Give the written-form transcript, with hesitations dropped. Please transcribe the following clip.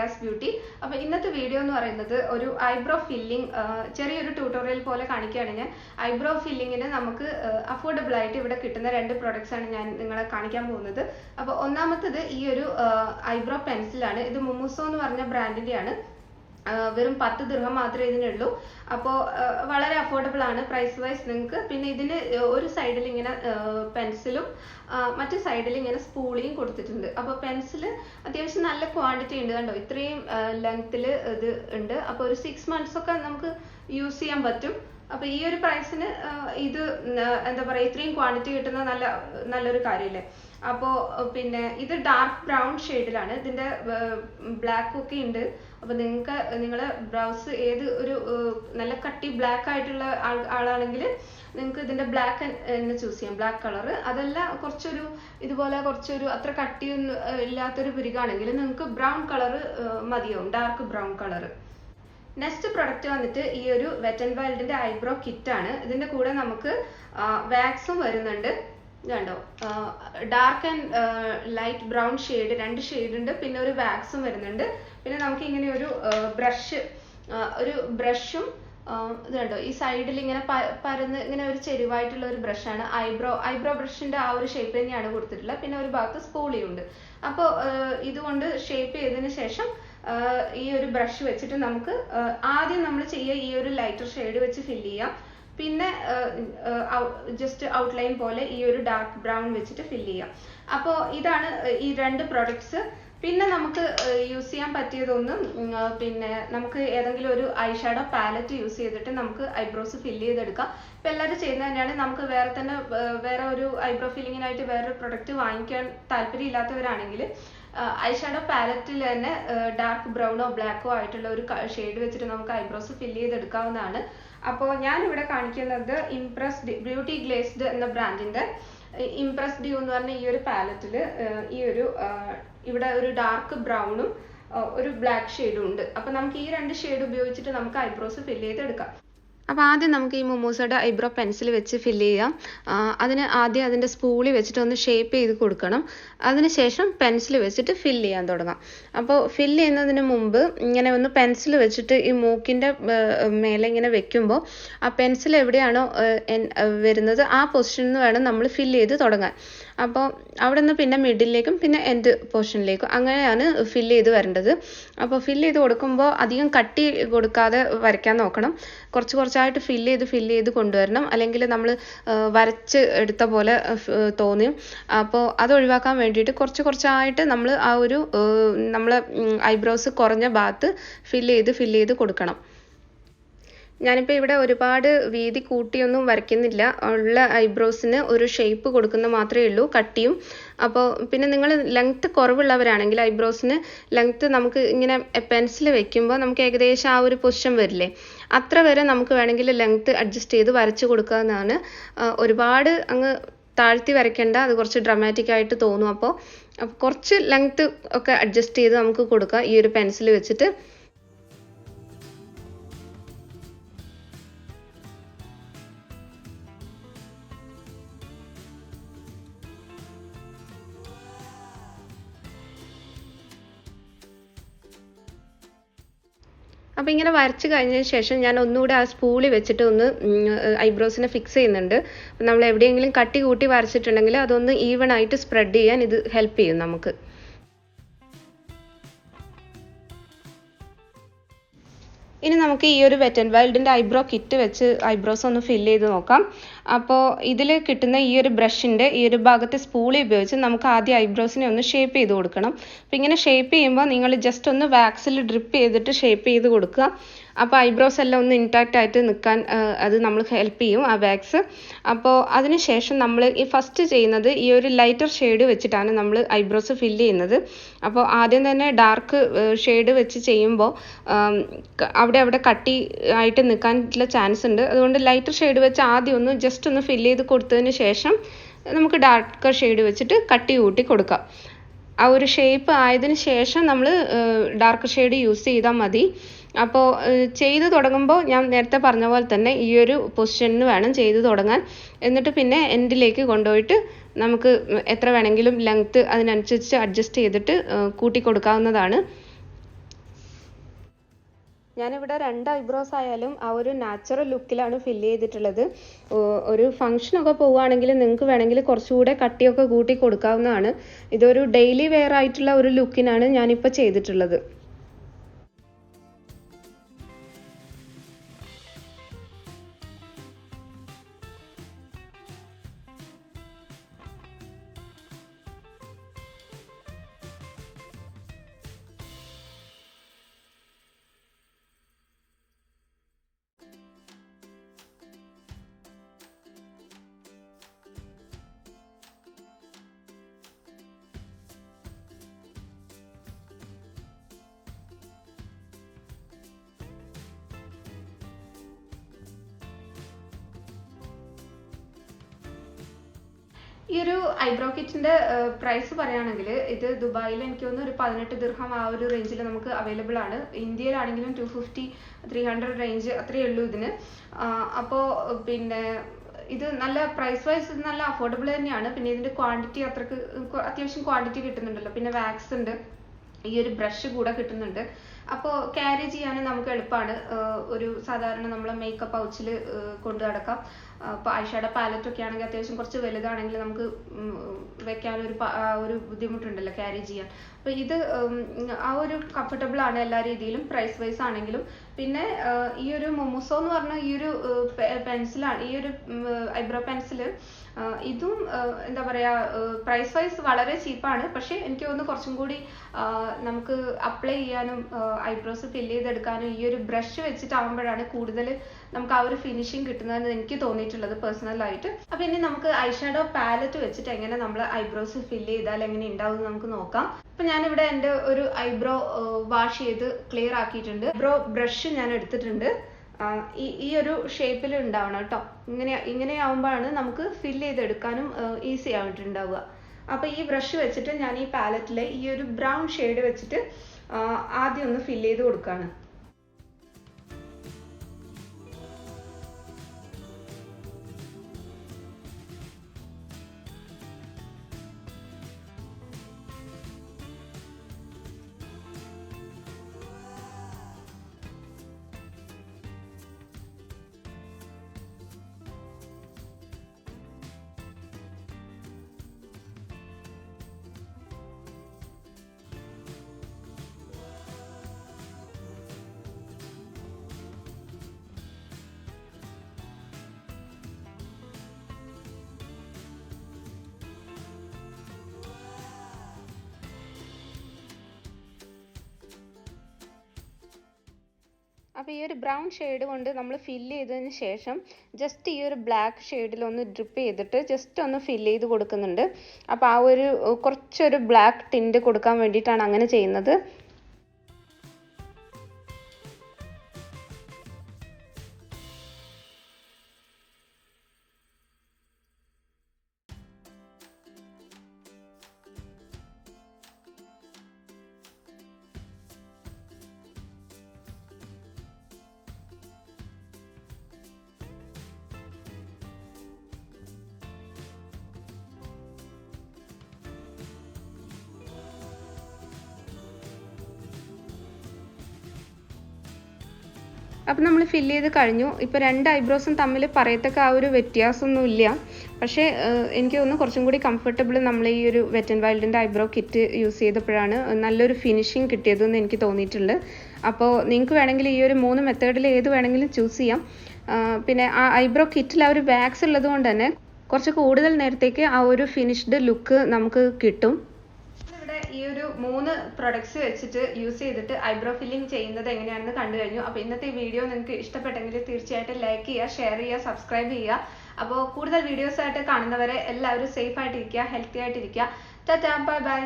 SreaS Beauty. അപ്പോൾ ഇന്നത്തെ video എന്ന് പറയുന്നത് ഒരു ഐബ്രോ ഫില്ലിംഗ് ചെറിയൊരു ട്യൂട്ടോറിയൽ പോലെ കാണിക്കുകയാണ് ഞാൻ. ഐബ്രോ ഫില്ലിങ്ങിന് നമുക്ക് അഫോർഡബിൾ ആയിട്ട് ഇവിടെ കിട്ടുന്ന രണ്ട് പ്രോഡക്ട്സ് ആണ് ഞാൻ നിങ്ങളെ കാണിക്കാൻ പോകുന്നത്. അപ്പോൾ ഒന്നാമത്തേത് ഈ ഒരു ഐബ്രോ പെൻസിലാണ്. ഇത് മുമുസോ എന്ന് പറഞ്ഞ ബ്രാൻഡിൻ്റെയാണ്. വെറും 10 ദിർഹം മാത്രമേ ഇതിനുള്ളൂ. അപ്പോൾ വളരെ അഫോർഡബിൾ ആണ് പ്രൈസ് വൈസ് നിങ്ങൾക്ക്. പിന്നെ ഇതിന് ഒരു സൈഡിൽ ഇങ്ങനെ പെൻസിലും മറ്റു സൈഡിൽ ഇങ്ങനെ സ്പൂളിയും കൊടുത്തിട്ടുണ്ട്. അപ്പോൾ പെൻസിൽ അത്യാവശ്യം നല്ല ക്വാണ്ടിറ്റി ഉണ്ട്, കണ്ടോ ഇത്രയും ലെങ്ത്തിൽ ഇത് ഉണ്ട്. അപ്പോൾ ഒരു 6 months ഒക്കെ നമുക്ക് യൂസ് ചെയ്യാൻ പറ്റും. അപ്പോൾ ഈ ഒരു പ്രൈസിന് ഇത് എന്താ പറയുക, ഇത്രയും ക്വാണ്ടിറ്റി കിട്ടുന്ന നല്ലൊരു കാര്യമല്ലേ. അപ്പോൾ പിന്നെ ഇത് ഡാർക്ക് ബ്രൗൺ ഷെയ്ഡിലാണ്. ഇതിൻ്റെ ബ്ലാക്ക് ഒക്കെ ഉണ്ട്. അപ്പോൾ നിങ്ങളെ ബ്രൗസ് ഏത് ഒരു നല്ല കട്ടി ബ്ലാക്ക് ആയിട്ടുള്ള ആളാണെങ്കിൽ നിങ്ങൾക്ക് ഇതിൻ്റെ ബ്ലാക്ക് തന്നെ ചൂസ് ചെയ്യാം, ബ്ലാക്ക് കളർ. അതല്ല കുറച്ചൊരു ഇതുപോലെ കുറച്ചൊരു അത്ര കട്ടിയൊന്നും ഇല്ലാത്തൊരു പിരികാണെങ്കിൽ നിങ്ങൾക്ക് ബ്രൗൺ കളർ മതിയാവും, dark brown colour. Next product വന്നിട്ട് ഈ ഒരു വെറ്റ് ആൻഡ് വൈൽഡിൻ്റെ ഐബ്രോ കിറ്റാണ്. ഇതിൻ്റെ കൂടെ നമുക്ക് വാക്സും വരുന്നുണ്ട്. കണ്ടോ dark and light brown shade, 2 shade ഉണ്ട്. പിന്നെ ഒരു വാക്സും വരുന്നുണ്ട്. പിന്നെ നമുക്ക് ഇങ്ങനെ ഒരു ബ്രഷും ഇത് കണ്ടോ ഈ സൈഡിൽ ഇങ്ങനെ പരന്ന് ഇങ്ങനെ ഒരു ചെരിവായിട്ടുള്ള ഒരു ബ്രഷാണ്. ഐബ്രോ ബ്രഷിന്റെ ആ ഒരു ഷേപ്പ് തന്നെയാണ് കൊടുത്തിട്ടുള്ളത്. പിന്നെ ഒരു ഭാഗത്ത് സ്പൂളിയുണ്ട്. അപ്പോൾ ഇതുകൊണ്ട് ഷേപ്പ് ചെയ്തതിന് ശേഷം ഈ ഒരു ബ്രഷ് വെച്ചിട്ട് നമുക്ക് ആദ്യം നമ്മൾ ചെയ്യുക ഈ ഒരു ലൈറ്റർ ഷെയ്ഡ് വെച്ച് ഫില്ല് ചെയ്യാം. പിന്നെ ജസ്റ്റ് ഔട്ട്ലൈൻ പോലെ ഈ ഒരു ഡാർക്ക് ബ്രൗൺ വെച്ചിട്ട് ഫില്ല് ചെയ്യാം. അപ്പോൾ ഇതാണ് ഈ രണ്ട് പ്രോഡക്ട്സ്. പിന്നെ നമുക്ക് യൂസ് ചെയ്യാൻ പറ്റിയതൊന്നും പിന്നെ നമുക്ക് ഏതെങ്കിലും ഒരു ഐ ഷാഡോ പാലറ്റ് യൂസ് ചെയ്തിട്ട് നമുക്ക് ഐബ്രോസ് ഫില്ല് ചെയ്തെടുക്കാം. ഇപ്പം എല്ലാവരും ചെയ്യുന്നത് തന്നെയാണ്. നമുക്ക് വേറെ ഒരു ഐബ്രോ ഫില്ലിങ്ങിനായിട്ട് വേറൊരു പ്രൊഡക്റ്റ് വാങ്ങിക്കാൻ താല്പര്യമില്ലാത്തവരാണെങ്കിൽ ഐ ഷാഡോ പാലറ്റിൽ തന്നെ ഡാർക്ക് ബ്രൗണോ ബ്ലാക്കോ ആയിട്ടുള്ള ഒരു ഷെയ്ഡ് വെച്ചിട്ട് നമുക്ക് ഐബ്രോസ് ഫില്ല് ചെയ്തെടുക്കാവുന്നതാണ്. അപ്പോൾ ഞാനിവിടെ കാണിക്കുന്നത് ഇംപ്രസ്ഡ് ബ്യൂട്ടി ഗ്ലേസ്ഡ് എന്ന ബ്രാൻഡിൻ്റെ ഇംപ്രസ്ഡ് എന്ന് പറഞ്ഞ ഈ ഒരു പാലറ്റിൽ ഈ ഒരു ഇവിടെ ഒരു ഡാർക്ക് ബ്രൗണും ഒരു ബ്ലാക്ക് ഷെയ്ഡും ഉണ്ട്. അപ്പോൾ നമുക്ക് ഈ 2 ഷെയ്ഡ് ഉപയോഗിച്ചിട്ട് നമുക്ക് ഐബ്രോസ് ഫില്ല് ചെയ്തെടുക്കാം. അപ്പോൾ ആദ്യം നമുക്ക് ഈ മുമൂസയുടെ ഐബ്രോ പെൻസിൽ വെച്ച് ഫില്ല് ചെയ്യാം. അതിന് ആദ്യം അതിൻ്റെ സ്പൂളി വെച്ചിട്ട് ഒന്ന് ഷേപ്പ് ചെയ്ത് കൊടുക്കണം. അതിനുശേഷം പെൻസിൽ വെച്ചിട്ട് ഫില്ല് ചെയ്യാൻ തുടങ്ങാം. അപ്പോൾ ഫില്ല് ചെയ്യുന്നതിന് മുമ്പ് ഇങ്ങനെ ഒന്ന് പെൻസിൽ വെച്ചിട്ട് ഈ മൂക്കിൻ്റെ മേലെ ഇങ്ങനെ വെക്കുമ്പോൾ ആ പെൻസിൽ എവിടെയാണോ വരുന്നത് ആ പൊസിഷനിൽ നിന്ന് വേണം നമ്മൾ ഫില്ല് ചെയ്ത് തുടങ്ങാൻ. അപ്പോൾ അവിടെ നിന്ന് പിന്നെ മിഡിലേക്കും പിന്നെ എൻഡ് പോർഷനിലേക്കും അങ്ങനെയാണ് ഫില്ല് ചെയ്ത് വരേണ്ടത്. അപ്പോൾ ഫില്ല് ചെയ്ത് കൊടുക്കുമ്പോൾ അധികം കട്ടി കൊടുക്കാതെ വരയ്ക്കാൻ നോക്കണം. കുറച്ചായിട്ട് ഫില്ല് ചെയ്ത് കൊണ്ടുവരണം. അല്ലെങ്കിൽ നമ്മൾ വരച്ച് എടുത്ത പോലെ തോന്നും. അപ്പോൾ അത് ഒഴിവാക്കാൻ വേണ്ടിയിട്ട് കുറച്ചായിട്ട് നമ്മൾ ആ ഒരു നമ്മളെ ഐബ്രോസ് കുറഞ്ഞ ഭാഗത്ത് ഫില്ല് ചെയ്ത് കൊടുക്കണം. ഞാനിപ്പോൾ ഇവിടെ ഒരുപാട് വീതി കൂട്ടിയൊന്നും വരയ്ക്കുന്നില്ല. ഉള്ള ഐബ്രോസിന് ഒരു ഷേപ്പ് കൊടുക്കുന്ന മാത്രമേ ഉള്ളൂ, കട്ടിയും. അപ്പോൾ പിന്നെ നിങ്ങൾ ലെങ്ത്ത് കുറവുള്ളവരാണെങ്കിൽ ഐബ്രോസിന് ലെങ്ത്ത് നമുക്ക് ഇങ്ങനെ പെൻസിൽ വെക്കുമ്പോൾ നമുക്ക് ഏകദേശം ആ ഒരു പൊസിഷൻ വരില്ലേ, അത്ര വരെ നമുക്ക് വേണമെങ്കിൽ ലെങ്ത്ത് അഡ്ജസ്റ്റ് ചെയ്ത് വരച്ച് കൊടുക്കാവുന്നതാണ്. ഒരുപാട് അങ്ങ് താഴ്ത്തി വരയ്ക്കേണ്ട, അത് കുറച്ച് ഡ്രമാറ്റിക് ആയിട്ട് തോന്നും. അപ്പോൾ കുറച്ച് ലെങ്ത്ത് ഒക്കെ അഡ്ജസ്റ്റ് ചെയ്ത് നമുക്ക് കൊടുക്കാം ഈ ഒരു പെൻസിൽ വെച്ചിട്ട്. അപ്പോൾ ഇങ്ങനെ വരച്ച് കഴിഞ്ഞതിന് ശേഷം ഞാൻ ഒന്നുകൂടെ ആ സ്പൂളി വെച്ചിട്ട് ഒന്ന് ഐബ്രോസിനെ ഫിക്സ് ചെയ്യുന്നുണ്ട്. നമ്മൾ എവിടെയെങ്കിലും കട്ടി കൂട്ടി വരച്ചിട്ടുണ്ടെങ്കിൽ അതൊന്ന് ഈവൺ ആയിട്ട് സ്പ്രെഡ് ചെയ്യാൻ ഇത് ഹെൽപ്പ് ചെയ്യും നമുക്ക്. ഇനി നമുക്ക് ഈ ഒരു വെറ്റ് ആൻഡ് വൈൽഡിൻ്റെ ഐബ്രോ കിറ്റ് വെച്ച് ഐബ്രോസ് ഒന്ന് ഫില്ല് ചെയ്ത് നോക്കാം. അപ്പോൾ ഇതിൽ കിട്ടുന്ന ഈ ഒരു ബ്രഷിൻ്റെ ഈ ഒരു ഭാഗത്തെ സ്പൂളി ഉപയോഗിച്ച് നമുക്ക് ആദ്യം ഐബ്രോസിനെ ഒന്ന് ഷേപ്പ് ചെയ്ത് കൊടുക്കണം. അപ്പോൾ ഇങ്ങനെ ഷേപ്പ് ചെയ്യുമ്പോൾ നിങ്ങൾ ജസ്റ്റ് ഒന്ന് വാക്സിൽ ഡ്രിപ്പ് ചെയ്തിട്ട് ഷേപ്പ് ചെയ്ത് കൊടുക്കുക. അപ്പോൾ ഐബ്രോസ് എല്ലാം ഒന്ന് ഇൻടാക്റ്റ് ആയിട്ട് നിൽക്കാൻ അത് നമ്മൾ ഹെൽപ്പ് ചെയ്യും ആ വാക്സ്. അപ്പോൾ അതിനുശേഷം നമ്മൾ ഈ ഫസ്റ്റ് ചെയ്യുന്നത് ഈ ഒരു ലൈറ്റർ ഷെയ്ഡ് വെച്ചിട്ടാണ് നമ്മൾ ഐബ്രോസ് ഫില്ല് ചെയ്യുന്നത്. അപ്പോൾ ആദ്യം തന്നെ ഡാർക്ക് ഷെയ്ഡ് വെച്ച് ചെയ്യുമ്പോൾ അവിടെ കട്ടി ആയിട്ട് നിൽക്കാനുള്ള ചാൻസ് ഉണ്ട്. അതുകൊണ്ട് ലൈറ്റർ ഷെയ്ഡ് വെച്ച് ആദ്യം ഒന്ന് ജസ്റ്റ് ഒന്ന് ഫില്ല് ചെയ്ത് കൊടുത്തതിന് ശേഷം നമുക്ക് ഡാർക്കർ ഷെയ്ഡ് വെച്ചിട്ട് കട്ടി കൂട്ടി കൊടുക്കാം. ആ ഒരു ഷേപ്പ് ആയതിനു ശേഷം നമ്മൾ ഡാർക്ക് ഷെയ്ഡ് യൂസ് ചെയ്താൽ മതി. അപ്പോൾ ചെയ്ത് തുടങ്ങുമ്പോൾ ഞാൻ നേരത്തെ പറഞ്ഞ പോലെ തന്നെ ഈ ഒരു പൊസിഷനിൽ വേണം ചെയ്ത് തുടങ്ങാൻ. എന്നിട്ട് പിന്നെ എൻഡിലേക്ക് കൊണ്ടുപോയിട്ട് നമുക്ക് എത്ര വേണമെങ്കിലും ലെങ്ത്ത് അതിനനുസരിച്ച് അഡ്ജസ്റ്റ് ചെയ്തിട്ട് കൂട്ടി കൊടുക്കാവുന്നതാണ്. ഞാനിവിടെ 2 ഐബ്രോസ് ആയാലും ആ ഒരു നാച്ചുറൽ ലുക്കിലാണ് ഫില്ല് ചെയ്തിട്ടുള്ളത്. ഒരു ഫംഗ്ഷനൊക്കെ പോവുകയാണെങ്കിൽ നിങ്ങൾക്ക് വേണമെങ്കിൽ കുറച്ചുകൂടെ കട്ടിയൊക്കെ കൂട്ടി കൊടുക്കാവുന്നതാണ്. ഇതൊരു ഡെയിലി വെയർ ആയിട്ടുള്ള ഒരു ലുക്കിനാണ് ഞാനിപ്പോൾ ചെയ്തിട്ടുള്ളത്. ഈ ഒരു ഐബ്രോ കിറ്റിന്റെ പ്രൈസ് പറയുകയാണെങ്കിൽ ഇത് ദുബായിൽ എനിക്ക് തോന്നുന്നു ഒരു 18 ദിർഹം ആ ഒരു റേഞ്ചിൽ നമുക്ക് അവൈലബിൾ ആണ്. ഇന്ത്യയിലാണെങ്കിലും 250 300 റേഞ്ച് അത്രയേ ഉള്ളൂ ഇതിന്. അപ്പോൾ പിന്നെ ഇത് നല്ല പ്രൈസ് വൈസ് നല്ല അഫോർഡബിൾ തന്നെയാണ്. പിന്നെ ഇതിന്റെ ക്വാണ്ടിറ്റി അത്രക്ക് അത്യാവശ്യം ക്വാണ്ടിറ്റി കിട്ടുന്നുണ്ടല്ലോ. പിന്നെ വാക്സ് ഉണ്ട്, ഈ ഒരു ബ്രഷ് കൂടെ കിട്ടുന്നുണ്ട്. അപ്പോൾ ക്യാരി ചെയ്യാൻ നമുക്ക് എളുപ്പമാണ്. ഒരു സാധാരണ നമ്മൾ മേക്കപ്പ് പൗച്ചിൽ കൊണ്ടു നടക്കാം. ഇപ്പോൾ ഐഷാഡോ പാലറ്റ് ഒക്കെ ആണെങ്കിൽ അത്യാവശ്യം കുറച്ച് വലുതാണെങ്കിൽ നമുക്ക് വെക്കാനൊരു ബുദ്ധിമുട്ടുണ്ടല്ലോ ക്യാരി ചെയ്യാൻ. അപ്പോൾ ഇത് ആ ഒരു കംഫർട്ടബിൾ ആണ് എല്ലാ രീതിയിലും, പ്രൈസ് വൈസ് ആണെങ്കിലും. പിന്നെ ഈ ഒരു മൊമോസോ എന്ന് പറഞ്ഞ ഈ ഒരു പെൻസിലാണ്, ഈ ഒരു ഐബ്രോ പെൻസിൽ ഇതും എന്താ പറയുക പ്രൈസ് വൈസ് വളരെ ചീപ്പാണ്. പക്ഷേ എനിക്ക് തോന്നുന്നു കുറച്ചും കൂടി നമുക്ക് അപ്ലൈ ചെയ്യാനും ഐബ്രോസ് ഫില്ല് ചെയ്തെടുക്കാനും ഈ ഒരു ബ്രഷ് വെച്ചിട്ടാകുമ്പോഴാണ് കൂടുതൽ നമുക്ക് ആ ഒരു ഫിനിഷിങ് കിട്ടുന്നതെന്ന് എനിക്ക് തോന്നിയിട്ടുള്ളത് പേഴ്സണലായിട്ട്. അപ്പോൾ ഇനി നമുക്ക് ഐഷാഡോ പാലറ്റ് വെച്ചിട്ട് എങ്ങനെ നമ്മൾ ഐബ്രോസ് ഫില്ല് ചെയ്താൽ എങ്ങനെ ഉണ്ടാവും എന്ന് നമുക്ക് നോക്കാം. അപ്പോൾ ഞാനിവിടെ എൻ്റെ ഒരു ഐബ്രോ വാഷ് ചെയ്ത് ക്ലിയർ ആക്കിയിട്ടുണ്ട്. ഐബ്രോ ബ്രഷ് ഞാൻ എടുത്തിട്ടുണ്ട്. ഈ ഒരു ഷേപ്പിൽ ഉണ്ടാവണം കേട്ടോ. ഇങ്ങനെയാവുമ്പോഴാണ് നമുക്ക് ഫില്ല് ചെയ്തെടുക്കാനും ഈസി ആയിട്ടുണ്ടാവുക. അപ്പോൾ ഈ ബ്രഷ് വെച്ചിട്ട് ഞാൻ ഈ പാലറ്റിലെ ഈ ഒരു ബ്രൗൺ ഷെയ്ഡ് വെച്ചിട്ട് ആദ്യം ഒന്ന് ഫില്ല് ചെയ്ത് കൊടുക്കുകയാണ്. അപ്പോൾ ഈ ഒരു ബ്രൗൺ ഷെയ്ഡ് കൊണ്ട് നമ്മൾ ഫില്ല് ചെയ്തതിന് ശേഷം ജസ്റ്റ് ഈ ഒരു ബ്ലാക്ക് ഷെയ്ഡിൽ ഒന്ന് ഡ്രിപ്പ് ചെയ്തിട്ട് ജസ്റ്റ് ഒന്ന് ഫില്ല് ചെയ്ത് കൊടുക്കുന്നുണ്ട്. അപ്പോൾ ആ ഒരു കുറച്ചൊരു ബ്ലാക്ക് ടിൻറ്റ് കൊടുക്കാൻ വേണ്ടിയിട്ടാണ് അങ്ങനെ ചെയ്യുന്നത്. അപ്പോൾ നമ്മൾ ഫില്ല് ചെയ്ത് കഴിഞ്ഞു. ഇപ്പോൾ 2 ഐബ്രോസും തമ്മിൽ പറയത്തക്ക ആ ഒരു വ്യത്യാസമൊന്നുമില്ല. പക്ഷേ എനിക്ക് തോന്നുന്നു കുറച്ചും കൂടി കംഫർട്ടബിൾ നമ്മൾ ഈ ഒരു വെറ്റ് ആൻഡ് വൈൽഡിൻ്റെ ഐബ്രോ കിറ്റ് യൂസ് ചെയ്തപ്പോഴാണ് നല്ലൊരു ഫിനിഷിങ് കിട്ടിയതെന്ന് എനിക്ക് തോന്നിയിട്ടുണ്ട്. അപ്പോൾ നിങ്ങൾക്ക് വേണമെങ്കിൽ ഈ ഒരു 3 മെത്തേഡിൽ ഏത് വേണമെങ്കിലും ചൂസ് ചെയ്യാം. പിന്നെ ആ ഐബ്രോ കിറ്റിൽ ആ ഒരു വാക്സ് ഉള്ളത് കൊണ്ട് തന്നെ കുറച്ച് കൂടുതൽ നേരത്തേക്ക് ആ ഒരു ഫിനിഷ്ഡ് ലുക്ക് നമുക്ക് കിട്ടും. ഈ ഒരു 3 പ്രൊഡക്ട്സ് വെച്ചിട്ട് യൂസ് ചെയ്തിട്ട് ഐബ്രോ ഫില്ലിംഗ് ചെയ്യുന്നത് എങ്ങനെയാണെന്ന് കണ്ടു കഴിഞ്ഞു. അപ്പോൾ ഇന്നത്തെ വീഡിയോ നിങ്ങൾക്ക് ഇഷ്ടപ്പെട്ടെങ്കിൽ തീർച്ചയായിട്ടും ലൈക്ക് ചെയ്യുക, ഷെയർ ചെയ്യുക, സബ്സ്ക്രൈബ് ചെയ്യുക. അപ്പോൾ കൂടുതൽ വീഡിയോസ് ആയിട്ട് കാണുന്നവരെ എല്ലാവരും സേഫ് ആയിട്ടിരിക്കുക, ഹെൽത്തി ആയിട്ടിരിക്കുക. Tata, bye bye.